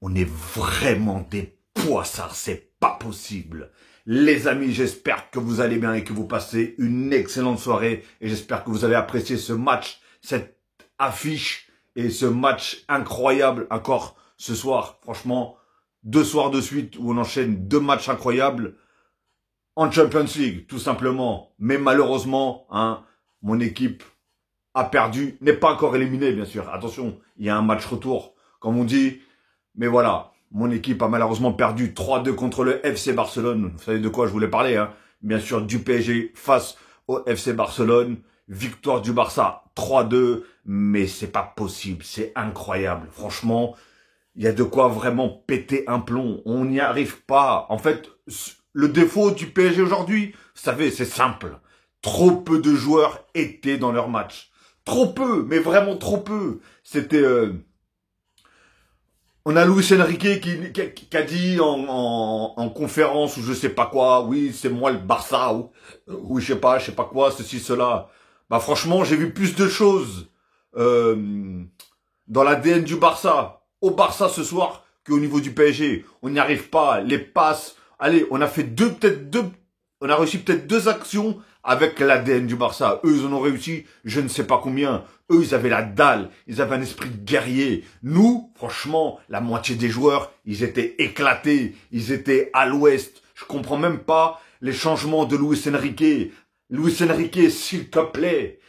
On est vraiment des poissards, c'est pas possible. Les amis, j'espère que vous allez bien et que vous passez une excellente soirée. Et j'espère que vous avez apprécié ce match, cette affiche et ce match incroyable encore ce soir. Franchement, 2 soirs de suite où on enchaîne 2 matchs incroyables en Champions League, tout simplement. Mais malheureusement, mon équipe a perdu, n'est pas encore éliminée, bien sûr. Attention, il y a un match retour, comme on dit. Mais voilà, mon équipe a malheureusement perdu 3-2 contre le FC Barcelone. Vous savez de quoi je voulais parler, hein? Bien sûr, du PSG face au FC Barcelone. Victoire du Barça 3-2. Mais c'est pas possible, c'est incroyable. Franchement, il y a de quoi vraiment péter un plomb. On n'y arrive pas. En fait, le défaut du PSG aujourd'hui, vous savez, c'est simple. Trop peu de joueurs étaient dans leur match. Trop peu, mais vraiment trop peu. C'était... On a Luis Enrique qui a dit en conférence ou je sais pas quoi, oui, c'est moi le Barça, ou je sais pas quoi, ceci, cela. Bah franchement, j'ai vu plus de choses dans l'ADN du Barça, au Barça ce soir, qu'au niveau du PSG. On n'y arrive pas, les passes. Allez, on a fait on a réussi peut-être 2 actions avec l'ADN du Barça. Eux, ils en ont réussi, je ne sais pas combien. Eux, ils avaient la dalle, ils avaient un esprit de guerrier. Nous, franchement, la moitié des joueurs, ils étaient éclatés, ils étaient à l'ouest. Je comprends même pas les changements de Luis Enrique. Luis Enrique, s'il te plaît,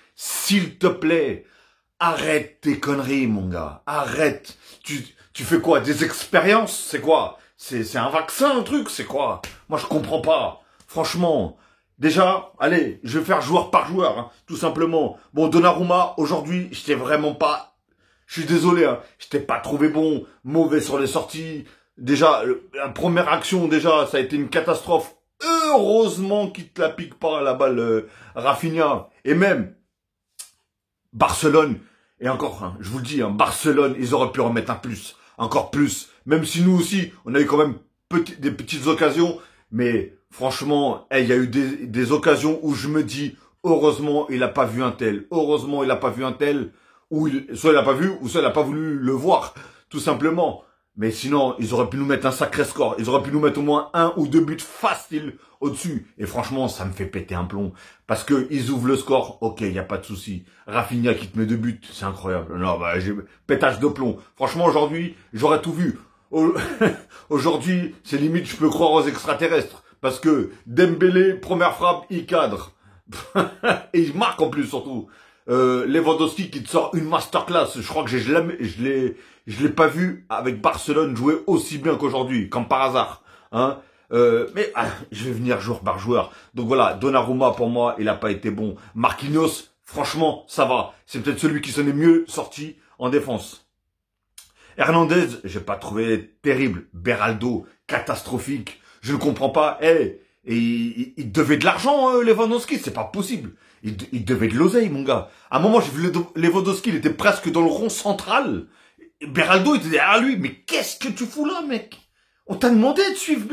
arrête tes conneries, mon gars, arrête. Tu fais quoi, des expériences? C'est quoi? C'est un vaccin, un truc, c'est quoi? Moi, je comprends pas. Franchement, déjà, allez, je vais faire joueur par joueur, hein, tout simplement. Bon, Donnarumma, aujourd'hui, j'étais vraiment pas... Je suis désolé, hein, je t'ai pas trouvé bon, mauvais sur les sorties. Déjà, la première action, déjà, ça a été une catastrophe. Heureusement qu'il te la pique pas, la balle, Rafinha. Et même, Barcelone, et encore, hein, je vous le dis, hein, Barcelone, ils auraient pu remettre un plus, encore plus. Même si nous aussi, on a eu quand même des petites occasions, mais... Franchement, il y a eu des occasions où je me dis, heureusement, il n'a pas vu un tel. Heureusement, il n'a pas vu un tel. Soit il n'a pas vu, ou soit il n'a pas voulu le voir, tout simplement. Mais sinon, ils auraient pu nous mettre un sacré score. Ils auraient pu nous mettre au moins 1 ou 2 buts faciles au-dessus. Et franchement, ça me fait péter un plomb. Parce que ils ouvrent le score, ok, il n'y a pas de souci. Rafinha qui te met 2 buts, c'est incroyable. Non, bah, j'ai pétage de plomb. Franchement, aujourd'hui, j'aurais tout vu. Aujourd'hui, c'est limite, je peux croire aux extraterrestres. Parce que Dembélé, première frappe, il cadre. Et il marque en plus surtout. Lewandowski qui te sort une masterclass. Je crois que je l'ai pas vu avec Barcelone jouer aussi bien qu'aujourd'hui, comme par hasard. Hein. Mais je vais venir joueur par joueur. Donc voilà, Donnarumma pour moi, il a pas été bon. Marquinhos, franchement, ça va. C'est peut-être celui qui s'en est mieux sorti en défense. Hernandez, j'ai pas trouvé terrible. Beraldo, catastrophique. Je ne comprends pas. Et il devait de l'argent, Lewandowski. C'est pas possible. Il devait de l'oseille, mon gars. À un moment, j'ai vu Lewandowski, il était presque dans le rond central. Beraldo était derrière lui. Mais qu'est-ce que tu fous là, mec? On t'a demandé de suivre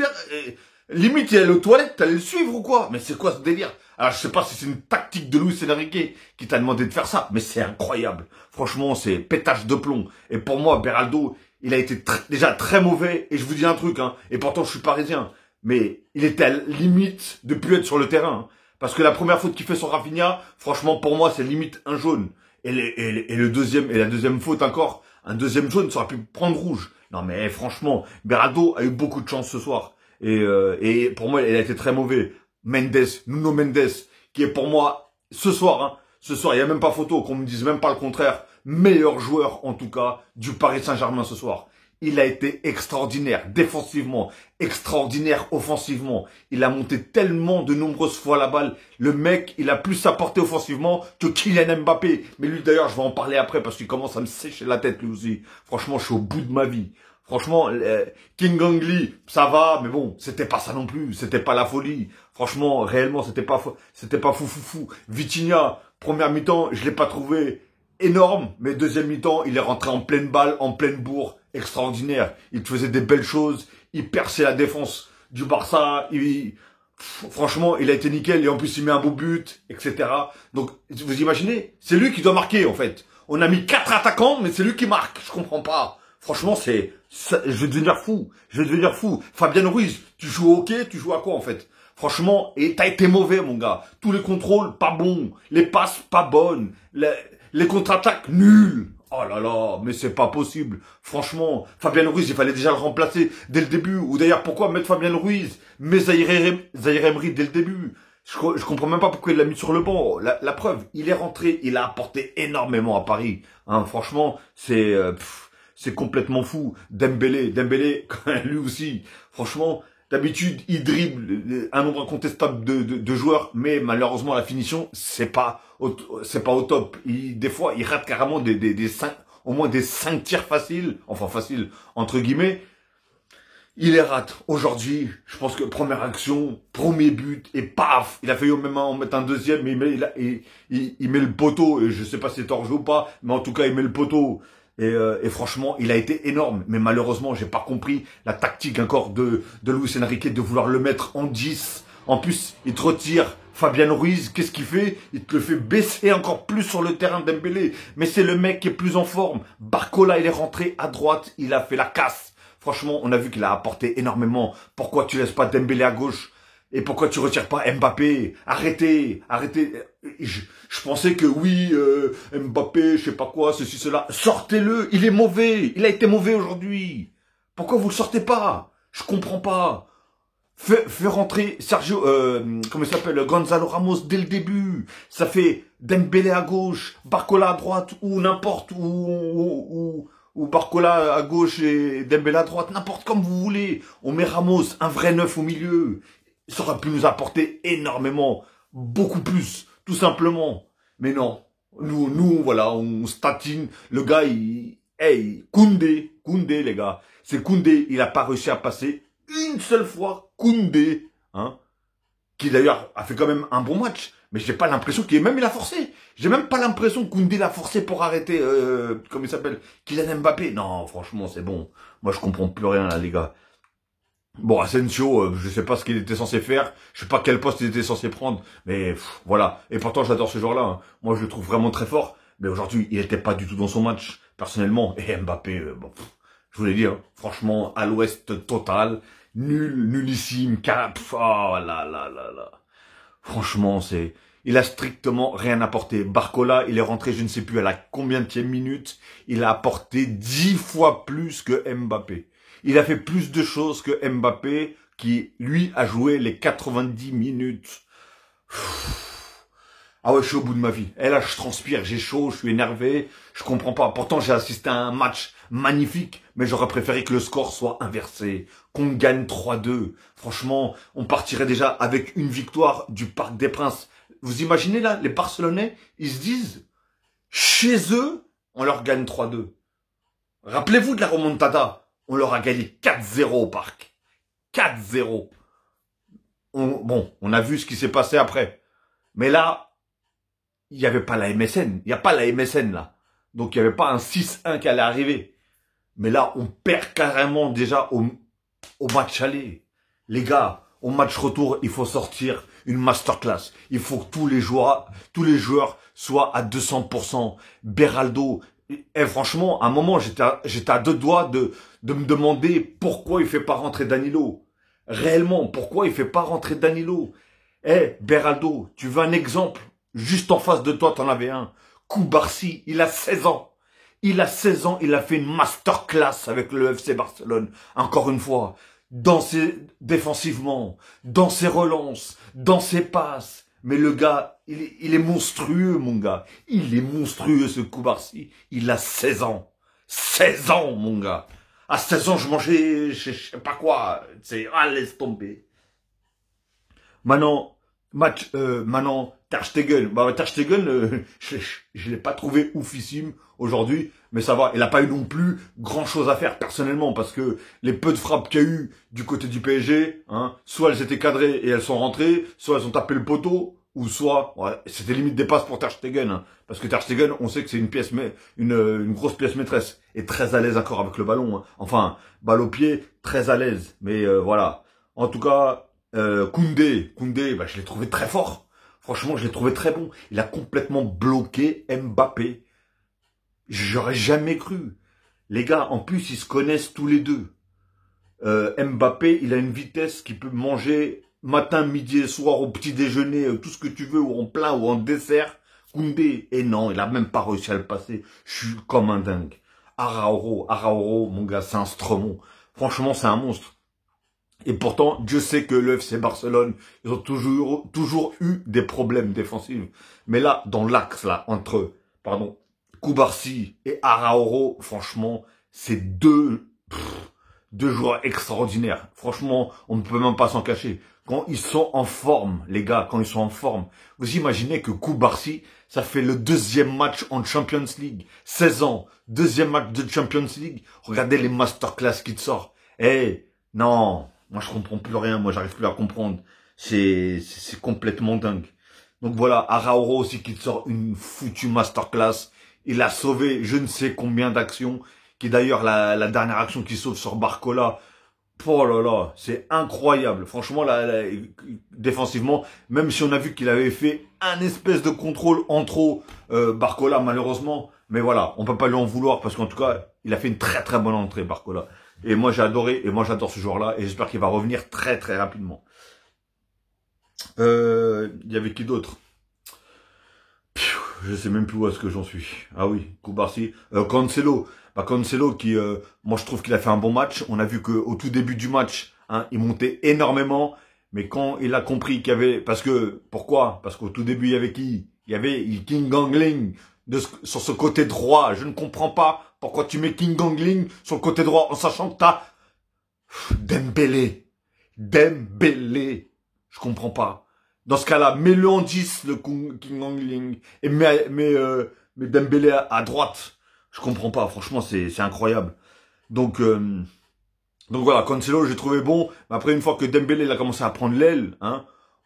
Limite, il est aux toilettes, t'allais le suivre ou quoi? Mais c'est quoi ce délire? Alors, je sais pas si c'est une tactique de Luis Enrique qui t'a demandé de faire ça, mais c'est incroyable. Franchement, c'est pétage de plomb. Et pour moi, Beraldo, il a été déjà très mauvais. Et je vous dis un truc, hein. Et pourtant, je suis parisien. Mais il était à la limite de plus être sur le terrain. Hein. Parce que la première faute qu'il fait sur Rafinha, franchement, pour moi, c'est limite un jaune. Et la deuxième faute encore, un deuxième jaune, ça aurait pu prendre rouge. Non, mais franchement, Beraldo a eu beaucoup de chance ce soir. Et pour moi, il a été très mauvais. Nuno Mendes, qui est pour moi, ce soir, il n'y a même pas photo, qu'on me dise même pas le contraire, meilleur joueur, en tout cas, du Paris Saint-Germain ce soir. Il a été extraordinaire, défensivement, extraordinaire offensivement. Il a monté tellement de nombreuses fois la balle. Le mec, il a plus apporté offensivement que Kylian Mbappé. Mais lui, d'ailleurs, je vais en parler après parce qu'il commence à me sécher la tête, lui aussi. Franchement, je suis au bout de ma vie. Franchement, King Gangli, ça va, mais bon, c'était pas ça non plus, c'était pas la folie. Franchement, réellement, c'était pas fou. Vitinha, première mi-temps, je l'ai pas trouvé énorme, mais deuxième mi-temps, il est rentré en pleine balle, en pleine bourre, extraordinaire. Il faisait des belles choses, il perçait la défense du Barça, franchement, il a été nickel, et en plus, il met un beau but, etc. Donc, vous imaginez, c'est lui qui doit marquer, en fait. On a mis 4 attaquants, mais c'est lui qui marque, je comprends pas. Franchement, je vais devenir fou. Je vais devenir fou. Fabien Ruiz, tu joues au hockey, tu joues à quoi en fait? Franchement, et t'as été mauvais, mon gars. Tous les contrôles, pas bons. Les passes, pas bonnes. Les contre-attaques, nuls. Oh là là, mais c'est pas possible. Franchement, Fabien Ruiz, il fallait déjà le remplacer dès le début. Ou d'ailleurs, pourquoi mettre Fabien Ruiz? Mais Zahir Emery dès le début. Je comprends même pas pourquoi il l'a mis sur le banc. La preuve, il est rentré, il a apporté énormément à Paris. Hein, franchement, c'est complètement fou. Dembélé, lui aussi. Franchement, d'habitude, il dribble un nombre incontestable de joueurs, mais malheureusement, la finition, c'est pas au top. Des fois, il rate carrément au moins des 5 tirs faciles, enfin faciles, entre guillemets. Il les rate. Aujourd'hui, je pense que première action, premier but, et paf, il a failli même en mettre un deuxième, mais il met le poteau, et je sais pas si c'est hors jeu ou pas, mais en tout cas, il met le poteau. Et franchement, il a été énorme. Mais malheureusement, j'ai pas compris la tactique encore de Luis Enrique de vouloir le mettre en 10. En plus, il te retire Fabien Ruiz. Qu'est-ce qu'il fait? Il te le fait baisser encore plus sur le terrain Dembélé. Mais c'est le mec qui est plus en forme. Barcola, il est rentré à droite. Il a fait la casse. Franchement, on a vu qu'il a apporté énormément. Pourquoi tu laisses pas Dembélé à gauche? Et pourquoi tu retires pas Mbappé? Arrêtez. Je pensais que oui, Mbappé, je sais pas quoi, ceci, cela. Sortez-le, il est mauvais. Il a été mauvais aujourd'hui. Pourquoi vous le sortez pas? Je comprends pas. Fais rentrer Sergio, comment il s'appelle, Gonzalo Ramos dès le début. Ça fait Dembélé à gauche, Barcola à droite, ou n'importe, ou Barcola à gauche et Dembélé à droite, n'importe comme vous voulez. On met Ramos, un vrai neuf au milieu. Ça aurait pu nous apporter énormément, beaucoup plus, tout simplement. Mais non, nous, voilà, on statine. Le gars, Koundé, les gars. C'est Koundé, il a pas réussi à passer une seule fois. Koundé, hein, qui d'ailleurs a fait quand même un bon match. Mais j'ai pas l'impression il a forcé. J'ai même pas l'impression que Koundé l'a forcé pour arrêter, comment il s'appelle, Kylian Mbappé. Non, franchement, c'est bon. Moi, je comprends plus rien, là, les gars. Bon, Asensio, je sais pas ce qu'il était censé faire, je sais pas quel poste il était censé prendre, mais voilà. Et pourtant, j'adore ce joueur-là. Hein. Moi, je le trouve vraiment très fort. Mais aujourd'hui, il était pas du tout dans son match, personnellement. Et Mbappé, bon, je vous l'ai dit, hein, franchement, à l'ouest total, nullissime, oh là là là là. Franchement, il a strictement rien apporté. Barcola, il est rentré, je ne sais plus à la combienième minute, il a apporté 10 fois plus que Mbappé. Il a fait plus de choses que Mbappé, qui, lui, a joué les 90 minutes. Ah ouais, je suis au bout de ma vie. Et là, je transpire, j'ai chaud, je suis énervé, je comprends pas. Pourtant, j'ai assisté à un match magnifique, mais j'aurais préféré que le score soit inversé, qu'on gagne 3-2. Franchement, on partirait déjà avec une victoire du Parc des Princes. Vous imaginez là, les Barcelonais, ils se disent, chez eux, on leur gagne 3-2. Rappelez-vous de la remontada. On leur a gagné 4-0 au Parc. 4-0. Bon, on a vu ce qui s'est passé après. Mais là, il n'y avait pas la MSN. Il n'y a pas la MSN là. Donc il n'y avait pas un 6-1 qui allait arriver. Mais là, on perd carrément déjà au match aller. Les gars, au match retour, il faut sortir une masterclass. Il faut que tous les joueurs soient à 200%. Beraldo, franchement, à un moment, j'étais à deux doigts de me demander pourquoi il fait pas rentrer Danilo. Réellement, pourquoi il fait pas rentrer Danilo? Beraldo, tu veux un exemple? Juste en face de toi, t'en avais un. Koubarsi, il a 16 ans. Il a 16 ans, il a fait une masterclass avec le FC Barcelone. Encore une fois, défensivement, dans ses relances, dans ses passes. Mais le gars, il est monstrueux, mon gars. Il est monstrueux, ce Koubarsi. Il a 16 ans. 16 ans, mon gars. À 16 ans, je mangeais, je sais pas quoi. Laisse tomber. Maintenant, Ter Stegen. Ter Stegen, je l'ai pas trouvé oufissime aujourd'hui, mais ça va. Il a pas eu non plus grand chose à faire personnellement, parce que les peu de frappes qu'il y a eu du côté du PSG, hein, soit elles étaient cadrées et elles sont rentrées, soit elles ont tapé le poteau, ou soit, ouais, c'était limite des passes pour Ter Stegen, hein, parce que Ter Stegen, on sait que c'est une grosse pièce maîtresse, et très à l'aise encore avec le ballon, hein. Enfin, balle au pied, très à l'aise, mais voilà. En tout cas, Koundé, je l'ai trouvé très fort. Franchement, je l'ai trouvé très bon. Il a complètement bloqué Mbappé. J'aurais jamais cru. Les gars, en plus, ils se connaissent tous les deux. Mbappé, il a une vitesse qui peut manger matin, midi et soir, au petit déjeuner, tout ce que tu veux, ou en plat, ou en dessert. Koundé, et non, il a même pas réussi à le passer. Je suis comme un dingue. Arauro, mon gars, c'est un Stromon. Franchement, c'est un monstre. Et pourtant, Dieu sait que le FC Barcelone, ils ont toujours eu des problèmes défensifs. Mais là, dans l'axe, là, entre, Koubarsi et Arauro, franchement, c'est deux joueurs extraordinaires. Franchement, on ne peut même pas s'en cacher. Quand ils sont en forme, les gars, quand ils sont en forme, vous imaginez que Koubarsi, ça fait le deuxième match en Champions League. 16 ans, deuxième match de Champions League. Regardez les masterclass qu'il sort. Non, moi je comprends plus rien, moi j'arrive plus à comprendre. C'est complètement dingue. Donc voilà, Arauro aussi qui sort une foutue masterclass. Il a sauvé je ne sais combien d'actions. Qui d'ailleurs la dernière action qu'il sauve sur Barcola. Oh là là, c'est incroyable. Franchement, défensivement, même si on a vu qu'il avait fait un espèce de contrôle en trop, Barcola malheureusement. Mais voilà, on peut pas lui en vouloir parce qu'en tout cas, il a fait une très très bonne entrée, Barcola. Et moi j'ai adoré, et moi j'adore ce joueur-là, et j'espère qu'il va revenir très très rapidement. Il y avait qui d'autre? Je sais même plus où est-ce que j'en suis. Ah oui, Koubarsi. Cancelo. Cancelo qui, moi je trouve qu'il a fait un bon match. On a vu qu'au tout début du match, il montait énormément. Mais quand il a compris qu'il y avait... Pourquoi? Parce qu'au tout début, il y avait qui? Il y avait King Gangling sur ce côté droit. Je ne comprends pas pourquoi tu mets King Gangling sur le côté droit en sachant que t'as Dembélé. Je comprends pas. Dans ce cas-là, mets-le en 10, le King Gangling, et mets Dembélé à droite. Je comprends pas, franchement, c'est incroyable. Donc voilà, Cancelo, j'ai trouvé bon. Mais après, une fois que Dembélé il a commencé à prendre l'aile,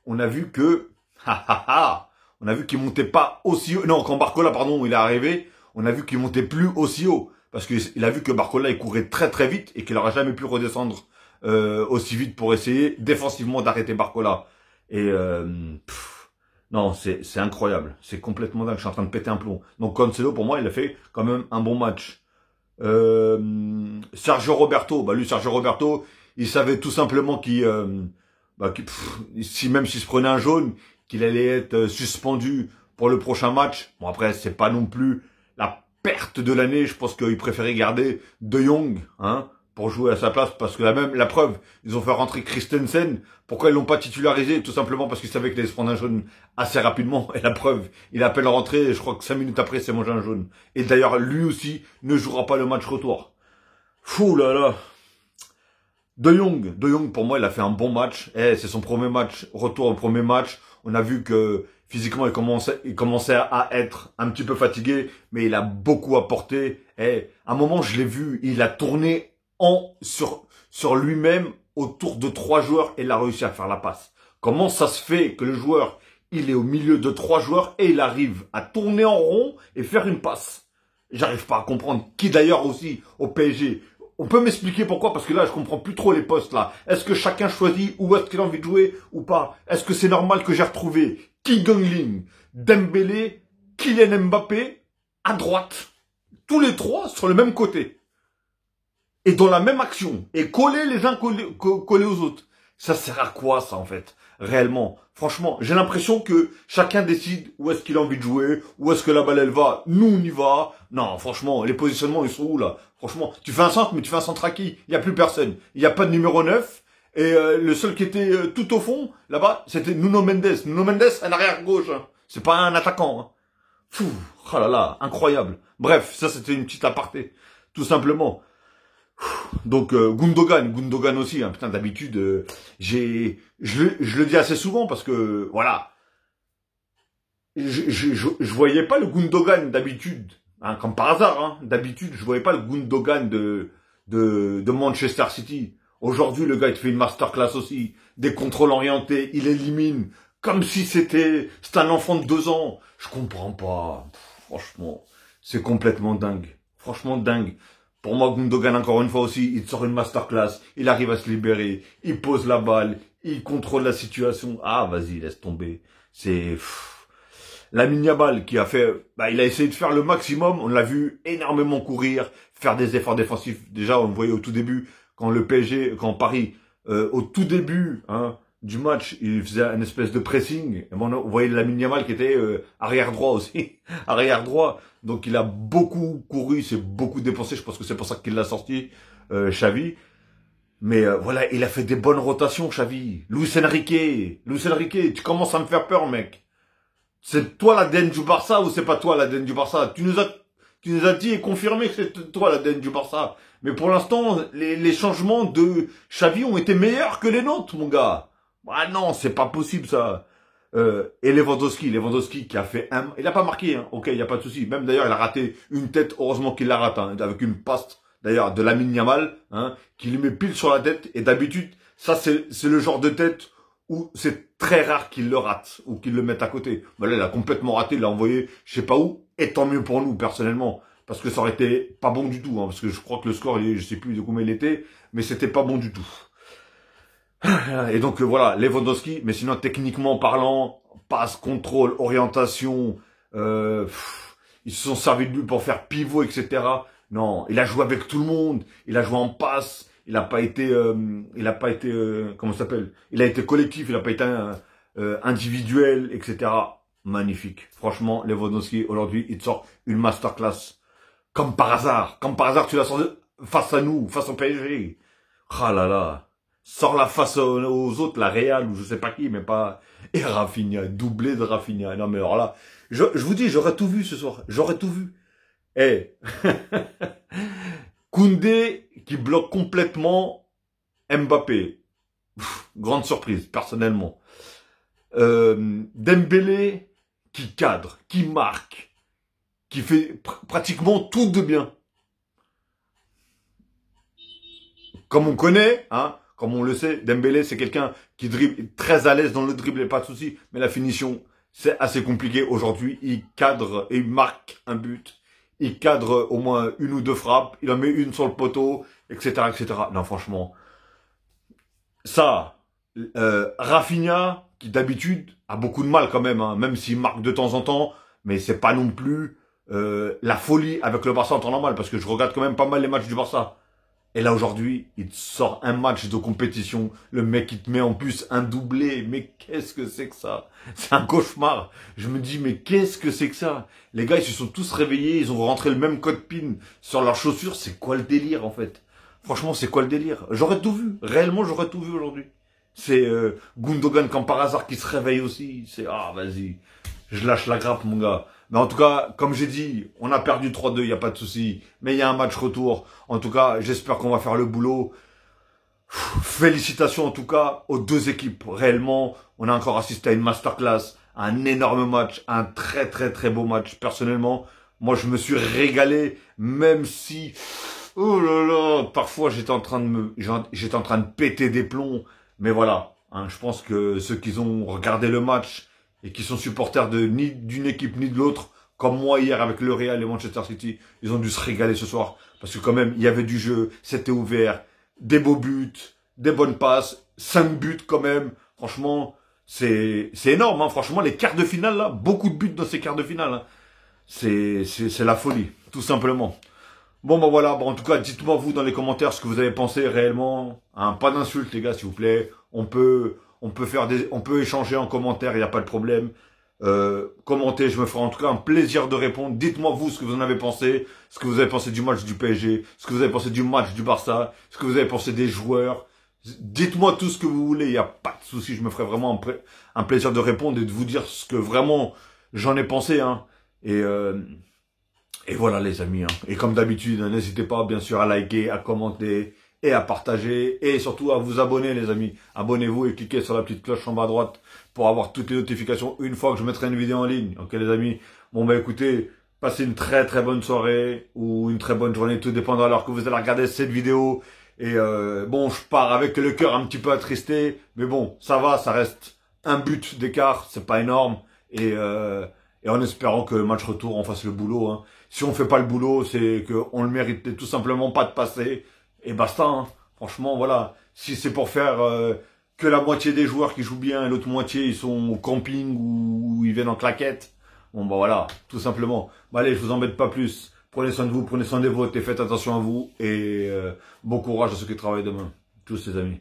on a vu que, on a vu qu'il montait pas aussi haut. Non, quand Barcola, pardon, il est arrivé, on a vu qu'il montait plus aussi haut. Parce qu'il a vu que Barcola, il courait très très vite et qu'il n'aurait jamais pu redescendre aussi vite pour essayer défensivement d'arrêter Barcola. Et non, c'est incroyable. C'est complètement dingue. Je suis en train de péter un plomb. Donc Cancelo, pour moi, il a fait quand même un bon match. Sergio Roberto, Sergio Roberto, il savait tout simplement même s'il se prenait un jaune, qu'il allait être suspendu pour le prochain match. Bon après, c'est pas non plus la perte de l'année. Je pense qu'il préférait garder De Jong, pour jouer à sa place, parce que la preuve, ils ont fait rentrer Christensen. Pourquoi ils l'ont pas titularisé? Tout simplement parce qu'ils savaient qu'il allait se prendre un jaune assez rapidement. Et la preuve, il appelle rentrer, et je crois que 5 minutes après, c'est mangé un jaune. Et d'ailleurs, lui aussi ne jouera pas le match retour. Fou là là. De Jong, pour moi, il a fait un bon match. C'est son premier match, retour au premier match. On a vu que physiquement, il commençait à être un petit peu fatigué, mais il a beaucoup apporté. À un moment, je l'ai vu, il a tourné sur lui-même autour de 3 joueurs et il a réussi à faire la passe. Comment ça se fait que le joueur, il est au milieu de 3 joueurs et il arrive à tourner en rond et faire une passe? J'arrive pas à comprendre. Qui d'ailleurs aussi au PSG. On peut m'expliquer pourquoi? Parce que là, je comprends plus trop les postes là. Est-ce que chacun choisit où est-ce qu'il a envie de jouer ou pas? Est-ce que c'est normal que j'ai retrouvé King Gangling, Dembélé, Kylian Mbappé à droite? Tous les 3 sur le même côté. Et dans la même action, et coller les uns collés aux autres. Ça sert à quoi, ça, en fait, réellement? Franchement, j'ai l'impression que chacun décide où est-ce qu'il a envie de jouer, où est-ce que la balle, elle va, nous, on y va. Non, franchement, les positionnements, ils sont où, là? Franchement, tu fais un centre, mais tu fais un centre à qui? Il n'y a plus personne. Il n'y a pas de numéro 9. Et le seul qui était tout au fond, là-bas, c'était Nuno Mendes. Nuno Mendes, un arrière-gauche. C'est pas un attaquant. Fou, oh là là, incroyable. Bref, ça, c'était une petite aparté. Tout simplement. Donc Gundogan aussi, putain d'habitude, je le dis assez souvent parce que voilà, je voyais pas le Gundogan d'habitude, comme par hasard, d'habitude je voyais pas le Gundogan de Manchester City. Aujourd'hui le gars il te fait une masterclass aussi, des contrôles orientés, il élimine comme si c'était un enfant de 2 ans. Je comprends pas, franchement, c'est complètement dingue, franchement dingue. Pour moi, Gundogan, encore une fois aussi, il sort une masterclass, il arrive à se libérer, il pose la balle, il contrôle la situation. Ah, vas-y, laisse tomber. Lamine Yamal qui a fait, il a essayé de faire le maximum. On l'a vu énormément courir, faire des efforts défensifs. Déjà, on le voyait au tout début quand le PSG, quand Paris, au tout début du match, il faisait une espèce de pressing. Et on voyait Lamine Yamal qui était arrière droit aussi, arrière droit. Donc il a beaucoup couru, il s'est beaucoup dépensé. Je pense que c'est pour ça qu'il l'a sorti, Xavi. Mais voilà, il a fait des bonnes rotations, Xavi. Luis Enrique, tu commences à me faire peur, mec. C'est toi l'ADN du Barça ou c'est pas toi l'ADN du Barça? Tu nous as dit et confirmé que c'est toi l'ADN du Barça. Mais pour l'instant, les changements de Xavi ont été meilleurs que les nôtres, mon gars. Ah non, c'est pas possible ça. Et Lewandowski qui a fait il a pas marqué, hein. Ok, il y a pas de souci. Même d'ailleurs, il a raté une tête. Heureusement qu'il l'a raté, hein, avec une passe d'ailleurs de Lamine Yamal, qui lui met pile sur la tête. Et d'habitude, ça c'est le genre de tête où c'est très rare qu'il le rate ou qu'il le mette à côté. Là, il a complètement raté, il l'a envoyé je sais pas où, et tant mieux pour nous, personnellement. Parce que ça aurait été pas bon du tout, parce que je crois que le score, je sais plus de combien il était, mais c'était pas bon du tout. Et donc voilà, Lewandowski, mais sinon techniquement parlant, passe, contrôle, orientation, ils se sont servis de lui pour faire pivot, etc. Non, il a joué avec tout le monde, il a joué en passe, il a pas été, comment ça s'appelle? Il a été collectif, il a pas été individuel, etc. Magnifique. Franchement, Lewandowski, aujourd'hui, il te sort une masterclass. Comme par hasard, tu l'as sorti face à nous, face au PSG. Ah là là. Sors la face aux autres, la Real ou je sais pas qui, mais pas... Et Rafinha, doublé de Rafinha. Non mais alors là, je vous dis, j'aurais tout vu ce soir. J'aurais tout vu. Eh, Koundé qui bloque complètement Mbappé. Grande surprise, personnellement. Dembélé qui cadre, qui marque, qui fait pratiquement tout de bien. Comme on connaît, comme on le sait, Dembélé c'est quelqu'un qui dribble, très à l'aise dans le dribble, pas de souci, mais la finition c'est assez compliqué aujourd'hui. Il cadre et il marque un but. Il cadre au moins une ou deux frappes, il en met une sur le poteau, etc., etc. Non, franchement, ça, Rafinha, qui d'habitude a beaucoup de mal quand même, même s'il marque de temps en temps, mais c'est pas non plus la folie avec le Barça en temps normal, parce que je regarde quand même pas mal les matchs du Barça. Et là, aujourd'hui, il te sort un match de compétition. Le mec, il te met en plus un doublé. Mais qu'est-ce que c'est que ça? C'est un cauchemar. Je me dis, mais qu'est-ce que c'est que ça? Les gars, ils se sont tous réveillés. Ils ont rentré le même code PIN sur leurs chaussures. C'est quoi le délire, en fait? Franchement, c'est quoi le délire? J'aurais tout vu. Réellement, j'aurais tout vu aujourd'hui. C'est Gundogan, comme par hasard, qui se réveille aussi. C'est, vas-y. Je lâche la grappe, mon gars. Mais en tout cas, comme j'ai dit, on a perdu 3-2, il n'y a pas de souci. Mais il y a un match retour. En tout cas, j'espère qu'on va faire le boulot. Félicitations en tout cas aux deux équipes. Réellement, on a encore assisté à une masterclass, à un énorme match, un très très très beau match. Personnellement, moi je me suis régalé, même si, oh là là, parfois j'étais en train de péter des plombs. Mais voilà, je pense que ceux qui ont regardé le match et qui sont supporters ni d'une équipe ni de l'autre, comme moi hier avec le Real et Manchester City, ils ont dû se régaler ce soir. Parce que quand même, il y avait du jeu, c'était ouvert, des beaux buts, des bonnes passes, 5 buts quand même. Franchement, c'est énorme. Franchement, les quarts de finale, là, beaucoup de buts dans ces quarts de finale. C'est la folie, tout simplement. Bon, voilà. En tout cas, dites-moi vous dans les commentaires ce que vous avez pensé réellement. Pas d'insultes, les gars, s'il vous plaît. On peut échanger en commentaire, il n'y a pas de problème. Commentez, je me ferai en tout cas un plaisir de répondre. Dites-moi vous ce que vous en avez pensé, ce que vous avez pensé du match du PSG, ce que vous avez pensé du match du Barça, ce que vous avez pensé des joueurs. Dites-moi tout ce que vous voulez, il n'y a pas de souci, je me ferai vraiment un plaisir de répondre et de vous dire ce que vraiment j'en ai pensé. Et voilà les amis. Et comme d'habitude, n'hésitez pas bien sûr à liker, à commenter et à partager et surtout à vous abonner les amis. Abonnez-vous et cliquez sur la petite cloche en bas à droite pour avoir toutes les notifications une fois que je mettrai une vidéo en ligne. Ok les amis. Bon écoutez, passez une très très bonne soirée ou une très bonne journée, tout dépendra de l'heure que vous allez regarder cette vidéo. Et je pars avec le cœur un petit peu attristé, mais bon, ça va, ça reste un but d'écart, c'est pas énorme. Et en espérant que le match retour, on fasse le boulot. Si on fait pas le boulot, c'est qu'on le mérite tout simplement pas de passer. Et basta. Franchement, voilà. Si c'est pour faire que la moitié des joueurs qui jouent bien et l'autre moitié ils sont au camping ou ils viennent en claquette, Bon, bah voilà, tout simplement. Bah allez, je vous embête pas plus. Prenez soin de vous, prenez soin des vôtres et faites attention à vous. Et bon courage à ceux qui travaillent demain. Tous les amis.